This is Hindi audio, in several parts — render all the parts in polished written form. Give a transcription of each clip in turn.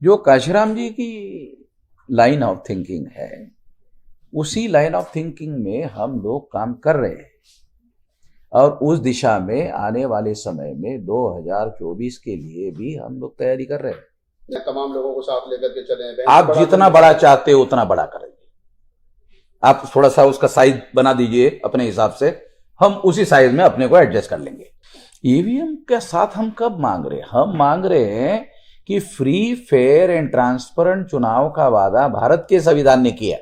जो काशीराम जी की लाइन ऑफ थिंकिंग है, उसी लाइन ऑफ थिंकिंग में हम लोग काम कर रहे हैं और उस दिशा में आने वाले समय में 2024 के लिए भी हम लोग तैयारी कर रहे हैं। तमाम लोगों को साथ लेकर के चले। आप जितना बड़ा चाहते हो उतना बड़ा करेंगे। आप थोड़ा सा उसका साइज बना दीजिए अपने हिसाब से, हम उसी साइज में अपने को एडजस्ट कर लेंगे। ईवीएम के साथ हम कब मांग रहे हैं? हम मांग रहे हैं कि फ्री, फेयर एंड ट्रांसपेरेंट चुनाव का वादा भारत के संविधान ने किया।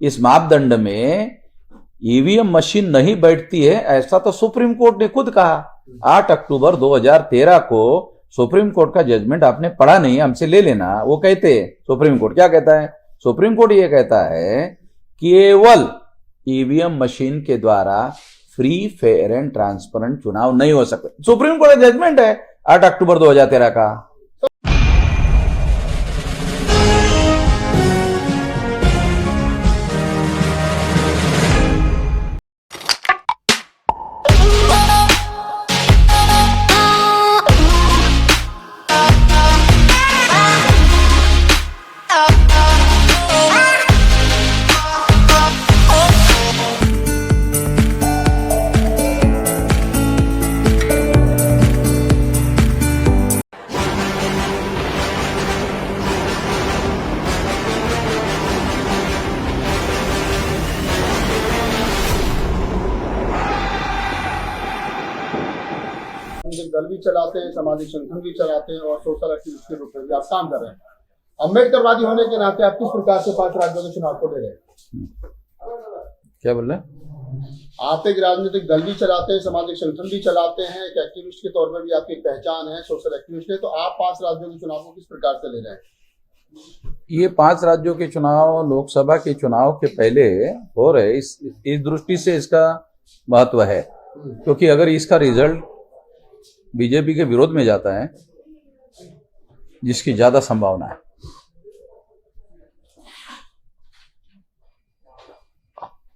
इस मापदंड में ईवीएम मशीन नहीं बैठती है, ऐसा तो सुप्रीम कोर्ट ने खुद कहा। 8 अक्टूबर 2013 को सुप्रीम कोर्ट का जजमेंट आपने पढ़ा नहीं, हमसे ले लेना। वो कहते हैं, सुप्रीम कोर्ट क्या कहता है? सुप्रीम कोर्ट ये कहता है केवल ईवीएम मशीन के द्वारा फ्री, फेयर एंड ट्रांसपेरेंट चुनाव नहीं हो सकते। सुप्रीम कोर्ट का जजमेंट है 8 अक्टूबर 2013 का। दल भी चलाते हैं, सामाजिक संगठन भी चलाते हैं और सोशल एक्टिविस्ट के रूप में भी आप काम कर रहे हैं। अम्बेडकरवादी होने के नाते आप किस प्रकार से 5 राज्यों के चुनाव को ले रहे हैं? क्या बोल रहे हैं? आप एक राजनीतिक दल भी चलाते हैं, सामाजिक संगठन भी चलाते हैं, एक एक्टिविस्ट के तौर पर भी आपकी पहचान है, सोशल एक्टिविस्ट है, तो आप 5 राज्यों के चुनाव को किस प्रकार से ले रहे हैं? ये 5 राज्यों के चुनाव लोकसभा के चुनाव के पहले हो रहे, इस दृष्टि से इसका महत्व है। क्योंकि अगर इसका रिजल्ट बीजेपी के विरोध में जाता है, जिसकी ज्यादा संभावना है,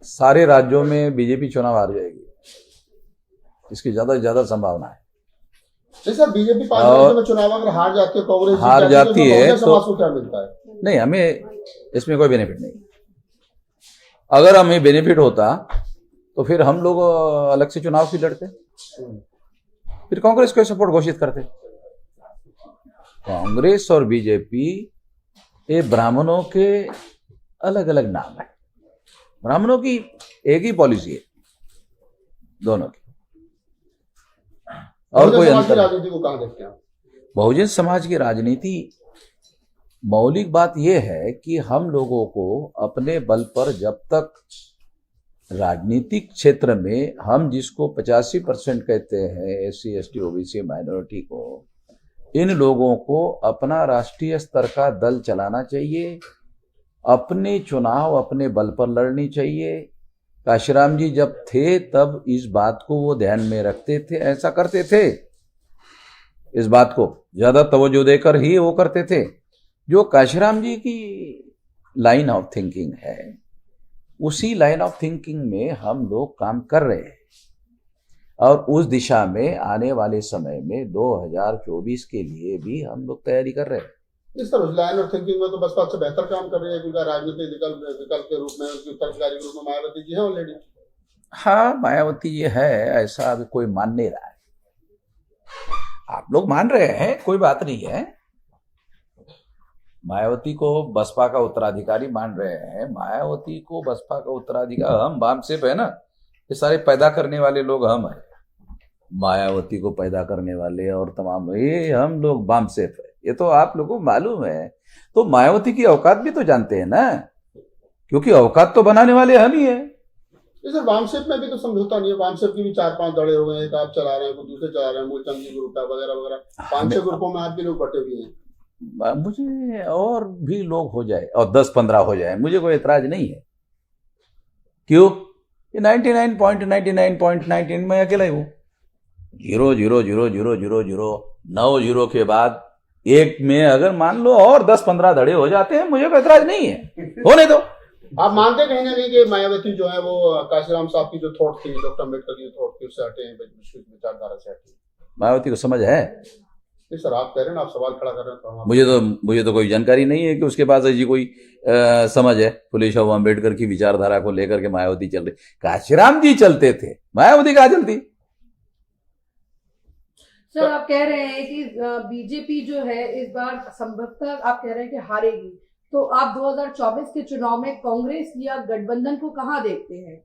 सारे राज्यों में बीजेपी चुनाव हार जाएगी, इसकी ज्यादा से ज्यादा संभावना है। जैसे बीजेपी 5 राज्यों में चुनाव अगर हार जाती है, कांग्रेस हार जाती है तो क्या मिलता है? नहीं, हमें इसमें कोई बेनिफिट नहीं। अगर हमें बेनिफिट होता तो फिर हम लोग अलग से चुनाव क्यों लड़ते, फिर कांग्रेस को सपोर्ट घोषित करते। कांग्रेस और बीजेपी ये ब्राह्मणों के अलग अलग नाम है, ब्राह्मणों की एक ही पॉलिसी है दोनों की, और कोई अंतर। राजनीति को कहां देखते हैं? बहुजन समाज की राजनीति, मौलिक बात यह है कि हम लोगों को अपने बल पर जब तक राजनीतिक क्षेत्र में हम जिसको 85% कहते हैं, SC, ST, OBC माइनॉरिटी को, इन लोगों को अपना राष्ट्रीय स्तर का दल चलाना चाहिए, अपने चुनाव अपने बल पर लड़नी चाहिए। काशीराम जी जब थे तब इस बात को वो ध्यान में रखते थे, ऐसा करते थे, इस बात को ज्यादा तवज्जो देकर ही वो करते थे। जो काशीराम जी की लाइन ऑफ थिंकिंग है, उसी लाइन ऑफ थिंकिंग में हम लोग काम कर रहे हैं और उस दिशा में आने वाले समय में 2024 के लिए भी हम लोग तैयारी कर रहे हैं। इस तरह लाइन ऑफ थिंकिंग में तो बसपा से बेहतर काम कर रही है, क्योंकि राजनीतिक विकल्प के रूप में, उनकी उत्तराधिकारी के रूप में मायावती जी है ऑलरेडी। हाँ, मायावती जी है, ऐसा अभी कोई मान नहीं रहा है। आप लोग मान रहे हैं, कोई बात नहीं है। मायावती को बसपा का उत्तराधिकारी मान रहे हैं, मायावती को बसपा का उत्तराधिकारी, हम बामसेफ है ना, ये सारे पैदा करने वाले लोग हम हैं। मायावती को पैदा करने वाले और तमाम ये हम लोग बामसेफ है, ये तो आप लोगों को मालूम है। तो मायावती की औकात भी तो जानते हैं ना, क्योंकि औकात तो बनाने वाले हम ही है। सर वामसेफ में भी तो समझौता नहीं है, वामसेफ की भी 4-5 दड़े हो गए, एक आप चला रहे हैं, कुछ दूसरे चला रहे हैं, मूलचंद जी ग्रुप है वगैरह वगैरह, 5-6 ग्रुपों में आप भी लोग बटे हुए हैं। मुझे और भी लोग हो जाए और 10-15 हो जाए, मुझे कोई एतराज नहीं है। क्यों? ये 99.99.99 में अकेला ही हूं। 0.0000009 जीरो के बाद एक में अगर मान लो और 10-15 धड़े हो जाते हैं, मुझे कोई एतराज नहीं है, होने दो। आप मानते कहीं ना कहीं कि मायावती जो है वो काशीराम साहब की जो थॉट थी, डॉक्टर अम्बेडकर की थोट थी, उससे हटे हैं, विचारधारा से हटे? मायावती को समझ है, नहीं सर, आप कह रहे हैं ना, आप सवाल खड़ा कर रहे हैं तो हम मुझे तो कोई जानकारी नहीं है कि उसके पास ऐसी कोई समझ है। फुले शाह अम्बेडकर की विचारधारा को लेकर के मायावती चल रही। काशीराम जी चलते थे, मायावती कहाँ चलती? सर आप कह रहे हैं कि बीजेपी जो है इस बार संभवतः आप कह रहे हैं कि हारेगी, तो आप 2024 के चुनाव में कांग्रेस या गठबंधन को कहां देखते हैं?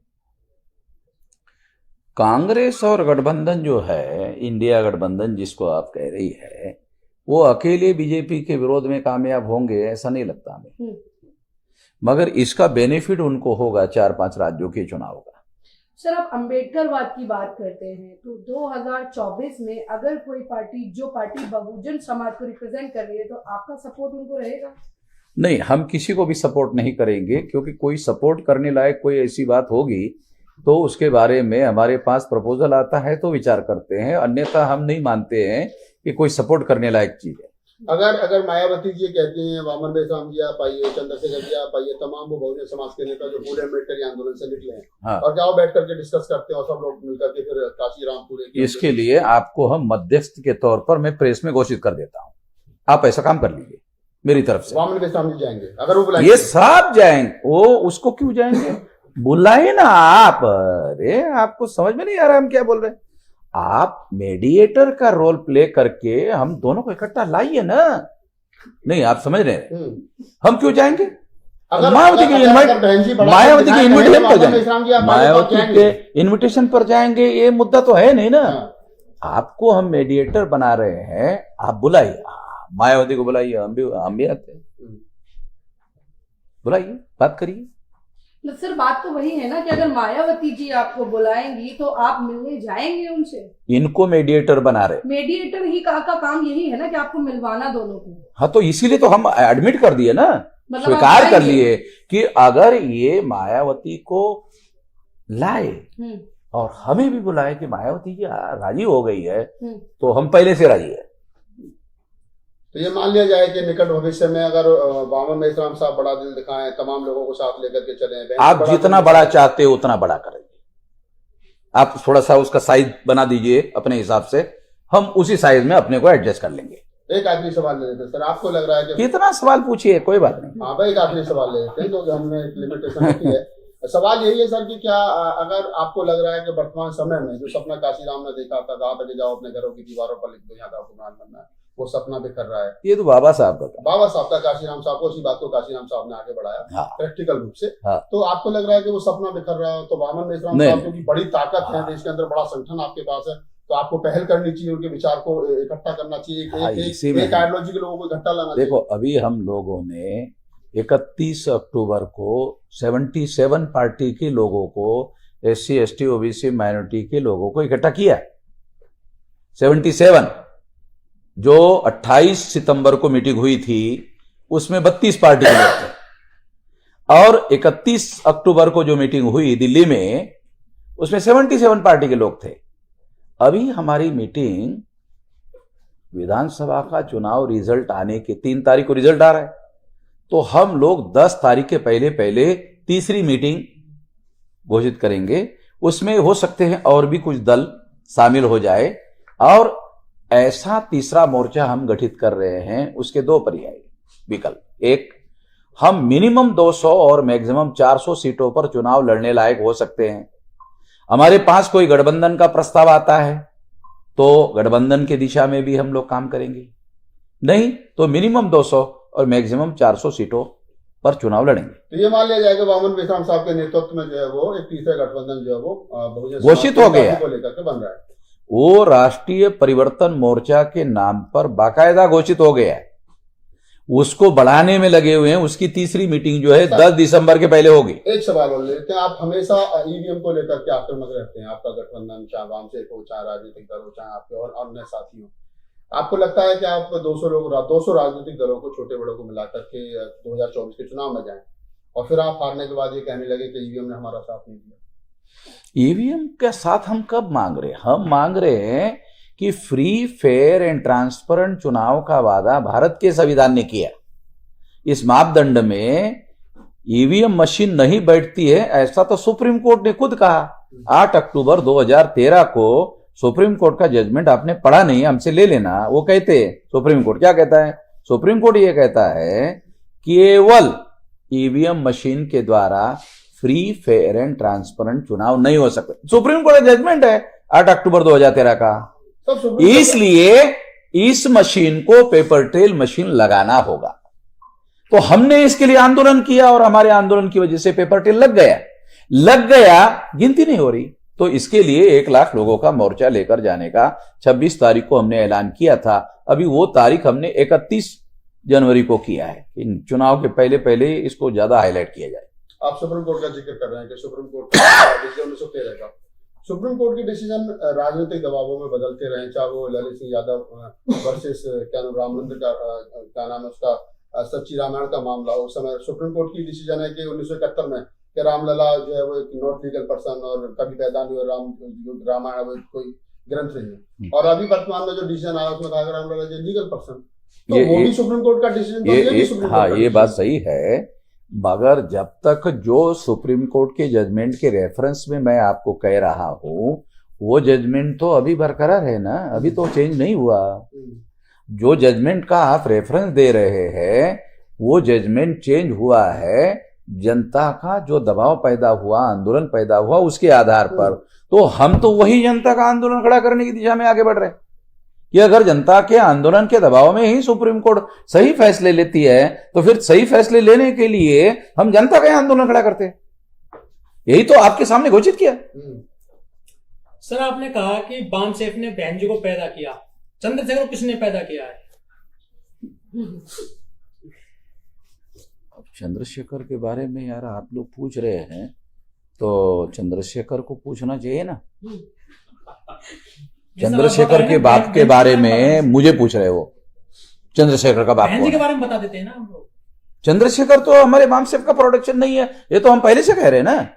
कांग्रेस और गठबंधन जो है, इंडिया गठबंधन जिसको आप कह रही है, वो अकेले बीजेपी के विरोध में कामयाब होंगे ऐसा नहीं लगता हमें। मगर इसका बेनिफिट उनको होगा 4-5 राज्यों के चुनाव का। सर आप अम्बेडकरवाद की बात करते हैं, तो 2024 में अगर कोई पार्टी, जो पार्टी बहुजन समाज को रिप्रेजेंट कर रही है, तो आपका सपोर्ट उनको रहेगा? नहीं, हम किसी को भी सपोर्ट नहीं करेंगे, क्योंकि कोई सपोर्ट करने लायक कोई ऐसी बात होगी तो उसके बारे में हमारे पास प्रपोजल आता है तो विचार करते हैं, अन्यथा हम नहीं मानते हैं कि कोई सपोर्ट करने लायक चीज है। अगर मायावती जी कहती हैं, वामन बेसराम जी आप आइए, चंद्रशेखर जी आप आइए, तमाम वो बहुजन समाज के नेता जो पूरे अम्बेडकर आंदोलन से निकले हैं, हाँ। और क्या बैठ करके डिस्कस करते हैं और सब लोग मिलकर के फिर काशीराम पूरे इसके लिए आपको हम मध्यस्थ के तौर पर मैं प्रेस में घोषित कर देता हूं, आप ऐसा काम कर लीजिए मेरी तरफ से। वामन बेसराम जी जाएंगे, अगर वो बुलाएंगे? ये सब जाएंगे, वो उसको क्यों जाएंगे? बुलाए ना आप। अरे आपको समझ में नहीं आ रहा हम क्या बोल रहे हैं? आप मेडिएटर का रोल प्ले करके हम दोनों को इकट्ठा लाइए ना। नहीं, आप समझ रहे हैं, हम क्यों जाएंगे? मायावती के इन्विटेशन पर जाएंगे, मायावती के इन्विटेशन पर जाएंगे, ये मुद्दा तो है नहीं ना। आपको हम मेडिएटर बना रहे हैं, आप बुलाइए, मायावती को बुलाइए, हम भी आते हैं, बुलाइए, बात करिए। सर बात तो वही है ना कि अगर मायावती जी आपको बुलाएंगी तो आप मिलने जाएंगे उनसे? इनको मेडिएटर बना रहे। मेडिएटर ही का काम यही है ना कि आपको मिलवाना दोनों को। हाँ, तो इसीलिए तो हम एडमिट कर दिए ना, मतलब स्वीकार कर लिए कि अगर ये मायावती को लाए और हमें भी बुलाए कि मायावती जी राजी हो गई है, तो हम पहले से राजी है। तो ये मान लिया जाए कि निकट भविष्य में अगर वामन बेसराम साहब बड़ा दिल दिखाएं, तमाम लोगों को साथ लेकर के चलें, आप जितना बड़ा चाहते हो उतना बड़ा करेंगे। आप थोड़ा सा उसका साइज बना दीजिए अपने हिसाब से, हम उसी साइज में अपने को एडजस्ट कर लेंगे। एक आखिरी सवाल ले लेते हैं सर, आपको लग रहा है कि कितना सवाल पूछिए, कोई बात नहीं। हाँ भाई, एक आखिरी सवाल ले लेते हैं, क्योंकि हमने एक लिमिटेशन होती है। सवाल यही है सर कि क्या अगर आपको लग रहा है कि वर्तमान समय में जो सपना काशीराम ने देखा था, कहा था कि जाओ अपने घरों की दीवारों पर लिख दो यहाँ का हुक्मरान बनना है, वो सपना बिखर रहा है? ये तो बाबा साहब का, बाबा साहब का, काशीराम साहब को, उसी बात को काशीराम साहब ने आगे बढ़ाया प्रैक्टिकल रूप से। तो आपको लग रहा है कि वो सपना बिखर रहा है? तो वामन बेसराम साहब क्योंकि बड़ी ताकत है देश के अंदर, बड़ा संगठन आपके पास है, तो आपको पहल करनी चाहिए, उनके विचार को इकट्ठा करना चाहिए, एक आइडियोलॉजी के लोगों को इकट्ठा लाना चाहिए। देखो, अभी हम लोगों ने 31 अक्टूबर को 77 पार्टी के लोगों को, SC ST OBC माइनॉरिटी के लोगों को इकट्ठा किया। 77 जो 28 सितंबर को मीटिंग हुई थी उसमें 32 पार्टी के लोग थे, और 31 अक्टूबर को जो मीटिंग हुई दिल्ली में उसमें 77 पार्टी के लोग थे। अभी हमारी मीटिंग, विधानसभा का चुनाव रिजल्ट आने के 3 तारीख को रिजल्ट आ रहा है, तो हम लोग 10 तारीख के पहले तीसरी मीटिंग घोषित करेंगे। उसमें हो सकते हैं और भी कुछ दल शामिल हो जाए, और ऐसा तीसरा मोर्चा हम गठित कर रहे हैं। उसके 2 पर्याय विकल्प, एक, हम मिनिमम 200 और मैक्सिमम 400 सीटों पर चुनाव लड़ने लायक हो सकते हैं। हमारे पास कोई गठबंधन का प्रस्ताव आता है तो गठबंधन की दिशा में भी हम लोग काम करेंगे, नहीं तो मिनिमम 200 और मैक्सिमम 400 सीटों पर चुनाव लड़ेंगे। तो ये मान लिया जाएगा वामन बेसराम साहब के नेतृत्व में जो है वो एक तीसरा गठबंधन जो है वो घोषित हो गया, को लेकर के बन रहा है। वो राष्ट्रीय परिवर्तन मोर्चा के नाम पर बाकायदा घोषित हो गया है, उसको बढ़ाने में लगे हुए हैं। उसकी तीसरी मीटिंग जो है 10 दिसंबर के पहले होगी। एक सवाल और लेते हैं, आप हमेशा ईवीएम को लेकर के आक्रामक रहते हैं, आपका गठबंधन चाहे वाम से हो, चाहे राजनीतिक दल हो, चाहे आपके और अन्य साथी हो। आपको लगता है कि आप 200 राजनीतिक दलों को, छोटे बड़ों को मिलाकर के 2024 के चुनाव में जाएं, और फिर आप हारने के बाद ये कहने लगे कि ईवीएम ने हमारा साथ नहीं दिया? ईवीएम का साथ हम कब मांग रहे हैं? हम मांग रहे हैं कि फ्री, फेयर एंड ट्रांसपेरेंट चुनाव का वादा भारत के संविधान ने किया। इस मापदंड में ईवीएम मशीन नहीं बैठती है, ऐसा तो सुप्रीम कोर्ट ने खुद कहा। 8 अक्टूबर 2013 को सुप्रीम कोर्ट का जजमेंट आपने पढ़ा नहीं, हमसे ले लेना। वो कहते हैं, सुप्रीम कोर्ट क्या कहता है? सुप्रीम कोर्ट ये कहता है केवल ईवीएम मशीन के द्वारा फ्री, फेयर एंड ट्रांसपेरेंट चुनाव नहीं हो सकते। सुप्रीम कोर्ट का जजमेंट है 8 अक्टूबर 2013 का। इसलिए इस मशीन को पेपर ट्रेल मशीन लगाना होगा। तो हमने इसके लिए आंदोलन किया और हमारे आंदोलन की वजह से पेपर ट्रेल लग गया, गिनती नहीं हो रही। तो इसके लिए 1 लाख लोगों का मोर्चा लेकर जाने का 26 तारीख को हमने ऐलान किया था। अभी वो तारीख हमने 31 जनवरी को किया है कि चुनाव के पहले इसको ज्यादा हाईलाइट किया जाए। आप सुप्रीम कोर्ट का जिक्र कर रहे हैं कि सुप्रीम कोर्ट का डिसीजन 1913 का, सुप्रीम कोर्ट के डिसीजन राजनीतिक दबावों में बदलते रहे, चाहे वो ललित सिंह यादव वर्सेस क्या नाम राम मंदिर का क्या नाम है उसका सच्ची रामायण का मामला। उस समय सुप्रीम कोर्ट की डिसीजन है कि 1971 में कि रामलला जो है वो एक नॉट लीगल पर्सन और कभी पैदा नहीं हुआ, रामायण वो कोई ग्रंथ नहीं है। और अभी वर्तमान में जो डिसीजन आया उसमें कहा रामलला जो लीगल पर्सन, तो वो भी सुप्रीम कोर्ट का डिसीजन। हाँ, ये बात सही है, मगर जब तक जो सुप्रीम कोर्ट के जजमेंट के रेफरेंस में मैं आपको कह रहा हूं, वो जजमेंट तो अभी बरकरार है ना, अभी तो चेंज नहीं हुआ। जो जजमेंट का आप रेफरेंस दे रहे हैं वो जजमेंट चेंज हुआ है जनता का जो दबाव पैदा हुआ, आंदोलन पैदा हुआ उसके आधार पर। तो हम तो वही जनता का आंदोलन खड़ा करने की दिशा में आगे बढ़ रहे हैं कि अगर जनता के आंदोलन के दबाव में ही सुप्रीम कोर्ट सही फैसले लेती है तो फिर सही फैसले लेने के लिए हम जनता का आंदोलन खड़ा करते हैं। यही तो आपके सामने घोषित किया। सर, आपने कहा कि बामसेफ ने बहन जी को पैदा किया, चंद्रशेखर को किसने पैदा किया है? चंद्रशेखर के बारे में यार आप लोग पूछ रहे हैं तो चंद्रशेखर को पूछना चाहिए ना। चंद्रशेखर के बाप के बारे में मुझे पूछ रहे हो? चंद्रशेखर का बाप के बारे में बता देते हैं ना हम लोग। चंद्रशेखर तो हमारे बामसेफ का प्रोडक्शन नहीं है, ये तो हम पहले से कह रहे हैं ना।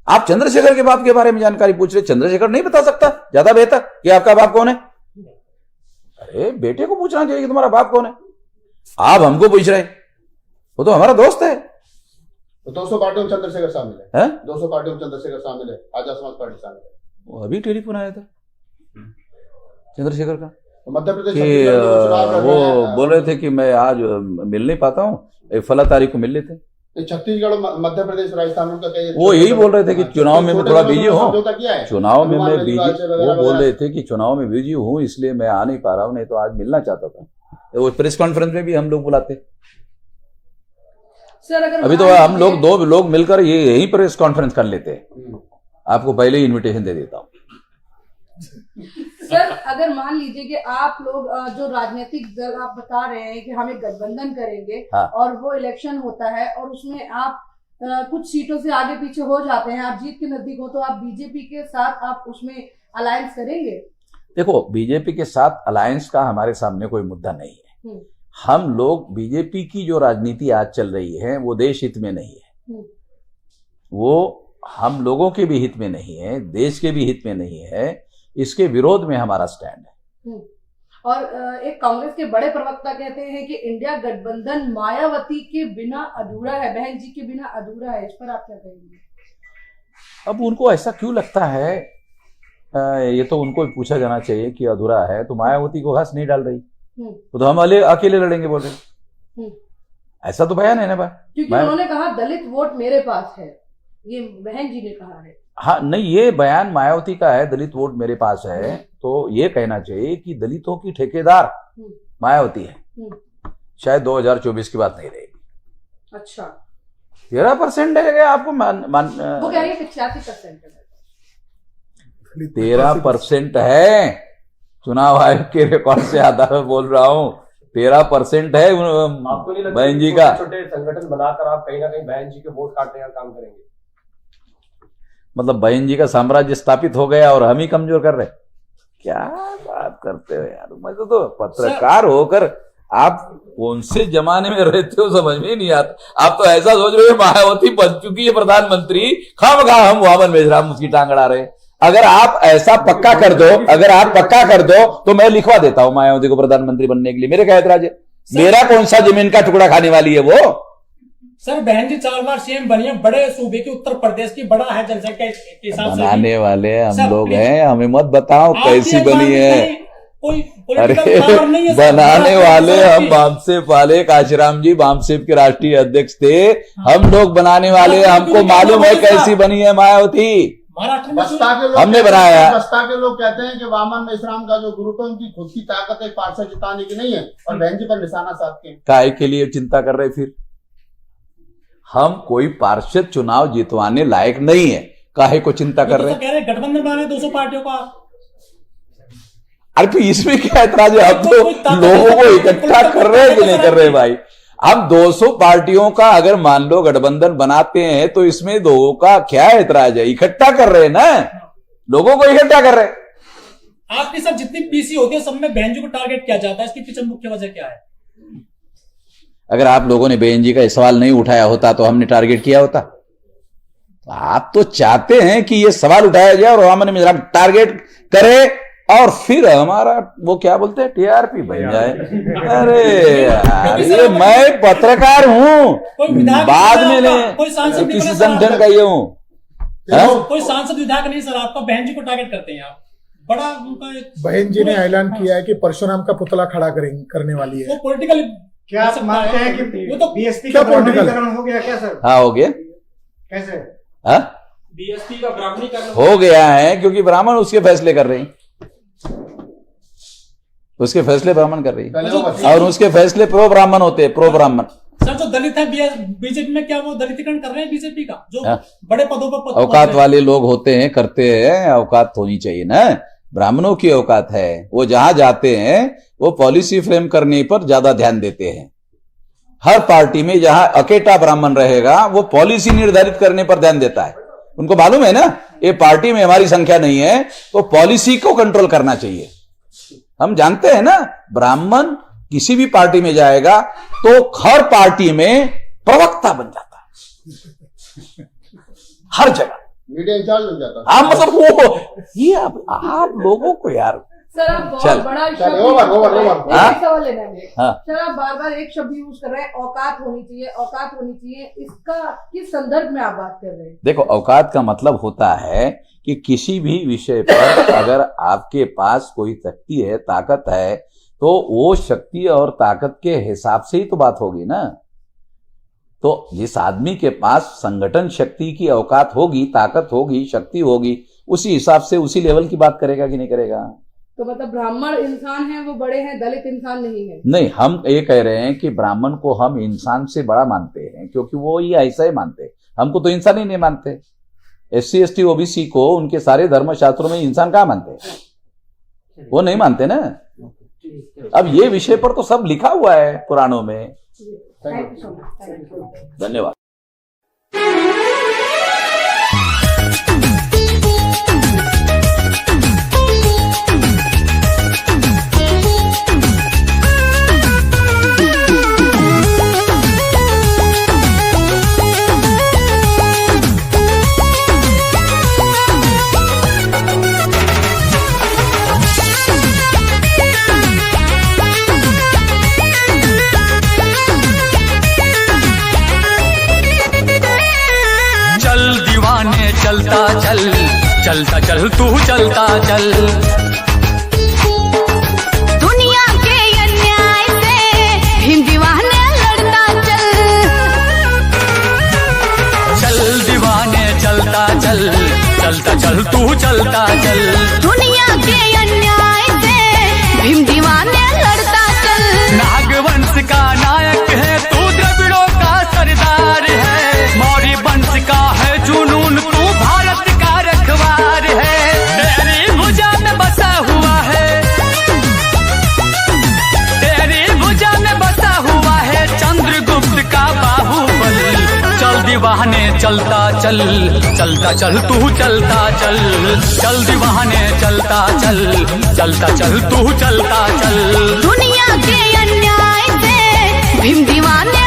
आप चंद्रशेखर के बाप के बारे में जानकारी पूछ रहे, चंद्रशेखर नहीं बता सकता ज्यादा बेहतर कि आपका बाप कौन है? अरे बेटे को पूछना चाहिए कि तुम्हारा बाप कौन है। आप हमको पूछ रहे, वो तो हमारा दोस्त है। तो 200 पार्टी में चंद्रशेखर शामिल है, 200 पार्टी में चंद्रशेखर शामिल है, आजाद समाज पार्टी शामिल है। वो अभी टेलीफोन आया था चंद्रशेखर का मध्य प्रदेश कि वो बोल रहे थे कि मैं आज मिल नहीं पाता हूँ, फला तारीख को मिल लेते। छत्तीसगढ़, मध्य प्रदेश, राजस्थान उनका वो यही बोल रहे थे कि चुनाव में मैं थोड़ा बिजी हूँ, चुनाव में मैं बिजी। वो बोल रहे थे कि चुनाव में बिजी हूँ इसलिए मैं आ नहीं पा रहा हूँ, नहीं तो आज मिलना चाहता था। वो प्रेस कॉन्फ्रेंस में भी हम लोग बुलाते सर। अगर अभी तो हम लोग 2 लोग मिलकर ये यही प्रेस कॉन्फ्रेंस कर लेते हैं। आपको पहले ही इन्विटेशन दे देता हूँ। सर, अगर मान लीजिए कि आप लोग जो राजनीतिक दल आप बता रहे हैं कि हम एक गठबंधन करेंगे, हाँ। और वो इलेक्शन होता है और उसमें आप कुछ सीटों से आगे पीछे हो जाते हैं, आप जीत के नजदीक हो, तो आप बीजेपी के साथ आप उसमें अलायंस करेंगे? देखो, बीजेपी के साथ अलायंस का हमारे सामने कोई मुद्दा नहीं है। हम लोग बीजेपी की जो राजनीति आज चल रही है वो देश हित में नहीं है, वो हम लोगों के भी हित में नहीं है, देश के भी हित में नहीं है। इसके विरोध में हमारा स्टैंड है। और एक कांग्रेस के बड़े प्रवक्ता कहते हैं कि इंडिया गठबंधन मायावती के बिना अधूरा है, बहन जी के बिना अधूरा है। इस पर आप क्या कहेंगे? अब उनको ऐसा क्यों लगता है, ये तो उनको भी पूछा जाना चाहिए कि अधूरा है तो मायावती को घास नहीं डाल रही, तो हम अकेले लड़ेंगे बोल रहे। ऐसा तो बयान है ना भाई, क्योंकि उन्होंने कहा दलित वोट मेरे पास है, ये बहन जी ने कहा है। हाँ नहीं, ये बयान मायावती का है, दलित वोट मेरे पास है, तो ये कहना चाहिए कि दलितों की ठेकेदार मायावती है। शायद 2024 की बात नहीं रहेगी। अच्छा, 13% है आपको वो कह रही है 85% है। 13% है, चुनाव आयोग के रिकॉर्ड से आधार पर बोल रहा हूँ, 13% है बहन जी का। छोटे संगठन बनाकर आप कहीं ना कहीं बहन जी के वोट काटने का काम करेंगे? मतलब बहन जी का साम्राज्य स्थापित हो गया और हम ही कमजोर कर रहे? क्या बात करते हो यार, मैं तो पत्रकार होकर आप कौन से जमाने में रहते हो समझ में नहीं आता। आप तो ऐसा सोच रहे हो मायावती बन चुकी है प्रधानमंत्री, खामखा हम वामन मेजराम उसकी टांग अड़ा रहे। अगर आप ऐसा पक्का कर दो, अगर आप पक्का कर दो तो मैं लिखवा देता हूं मायावती को प्रधानमंत्री बनने के लिए। मेरे क्या ऐतराज है? मेरा कौन सा जमीन का टुकड़ा खाने वाली है वो? सर बहन जी 4 बार सीएम बनी है, बड़े सूबे की उत्तर प्रदेश की, बड़ा है जनसंख्या के हिसाब से। बनाने वाले हम सर, लोग प्लीज। हैं, हमें मत बताओ कैसी बनी है। कोई अरे political power नहीं है सर। बनाने बड़ा वाले सर, हम बामसेफ वाले, काशीराम जी बामसेफ के राष्ट्रीय अध्यक्ष थे, हम लोग बनाने वाले, हमको मालूम है कैसी बनी है मायावती। महाराष्ट्र में बसपा के लोग हमने कहते बनाया हैं- है। बसपा के लोग कहते हैं कि वामन मेश्राम का जो ग्रुप है उनकी खुद की ताकत है, पार्षद जिताने की नहीं है, और बहन जी पर निशाना साधते हैं। काहे के लिए चिंता कर रहे फिर? हम कोई पार्षद चुनाव जितवाने लायक नहीं है, काहे को चिंता कर रहे? कह रहे हैं गठबंधन बना रहे 200 पार्टियों का। अरे फिर इसमें क्या ऐतराज है? हम तो लोगों को इकट्ठा कर रहे हैं कि नहीं कर रहे भाई? हम 200 पार्टियों का अगर मान लो गठबंधन बनाते हैं तो इसमें लोगों का क्या ऐतराज है? इकट्ठा कर रहे हैं ना, लोगों को इकट्ठा कर रहे हैं। आपकी सब जितनी पीसी होती है सब में बहन जी को टारगेट किया जाता है, इसकी पीछे मुख्य वजह क्या है? अगर आप लोगों ने बहन जी का सवाल नहीं उठाया होता तो हमने टारगेट किया होता? आप तो चाहते हैं कि ये सवाल उठाया जाए और हमने टारगेट करे और फिर हमारा वो क्या बोलते हैं टीआरपी बन जाए। अरे यार, ये मैं पत्रकार हूं, बाद में कोई सांसद नहीं किसी बना संगठन का ये हूं। हाँ? कोई सांसद विधायक नहीं सर, आपका बहन जी को टारगेट करते हैं आप। बड़ा उनका बहन जी ने ऐलान किया है कि परशुराम का पुतला खड़ा करने वाली है। वो पॉलिटिकल क्या आप मानते हैं कि वो तो बीएसपी क्या का political? ब्राह्मणीकरण हो गया क्या सर? हाँ हो गया। कैसे? हाँ बीएसपी का ब्राह्मणीकरण हो गया है क्योंकि ब्राह्मण उसके फैसले कर रहे हैं, उसके फैसले ब्राह्मण कर रही है पहले वो और उसके फैसले प्रो ब्राह्मण होते हैं, प्रो ब्राह्मण। सर जो दलित है बीजेपी में, क्या वो दलितीकरण कर रहे हैं बीजेपी का, जो हाँ। बड़े पदों पर औकात वाले लोग होते हैं, करते हैं, औकात होनी चाहिए ना। ब्राह्मणों की औकात है, वो जहां जाते हैं वो पॉलिसी फ्रेम करने पर ज्यादा ध्यान देते हैं। हर पार्टी में जहां अकेटा ब्राह्मण रहेगा वो पॉलिसी निर्धारित करने पर ध्यान देता है। उनको मालूम है ना, ये पार्टी में हमारी संख्या नहीं है तो पॉलिसी को कंट्रोल करना चाहिए। हम जानते हैं ना, ब्राह्मण किसी भी पार्टी में जाएगा तो हर पार्टी में प्रवक्ता बन जाता है, हर जगह। मीडिया इंचार्ज बन जाता है। हाँ मतलब वो ये आप लोगों को यार, सर आप बहुत चल। बड़ा चल, शब्द ओवर। हाँ? एक सवाल लेना है मुझे। हाँ। सर आप बार बार एक शब्द यूज कर रहे हैं, औकात होनी चाहिए, औकात होनी चाहिए, इसका किस संदर्भ में आप बात कर रहे हैं? देखो औकात का मतलब होता है कि किसी भी विषय पर अगर आपके पास कोई शक्ति है, ताकत है, तो वो शक्ति और ताकत के हिसाब से ही तो बात होगी ना। तो जिस आदमी के पास संगठन शक्ति की औकात होगी, ताकत होगी, शक्ति होगी, उसी हिसाब से उसी लेवल की बात करेगा कि नहीं करेगा। तो मतलब ब्राह्मण इंसान है वो बड़े हैं, दलित इंसान नहीं है? नहीं, हम ये कह रहे हैं कि ब्राह्मण को हम इंसान से बड़ा मानते हैं क्योंकि वो ये ऐसा ही मानते हैं। हमको तो इंसान ही नहीं मानते। SC ST OBC को उनके सारे धर्मशास्त्रों में इंसान कहाँ मानते हैं? वो नहीं मानते ना। अब ये विषय पर तो सब लिखा हुआ है पुराणों में। Thank you so much. धन्यवाद। चलता चल, चलता चल तू चलता चल। दुनिया के अन्याय से भीम दीवाने लड़ता चल। चल दीवाने चलता चल, चलता चल तू चलता चल। दुनिया के अन्याय से भीम दीवाने लड़ता चल। नागवंश का नायक है तू, द्रविड़ों का सरदार है, मौर्य वंश का है जुनून, तू भारत का रखवार है। तेरी भुजा में बसा हुआ है, तेरी भुजा में बसा हुआ है चंद्रगुप्त का बाहुबल। चल दीवाने चलता चल, चलता चल तू चलता चल। चल दीवाने चलता चल, चलता चल तू चलता चल। दुनिया के अन्याय से भीम दीवाने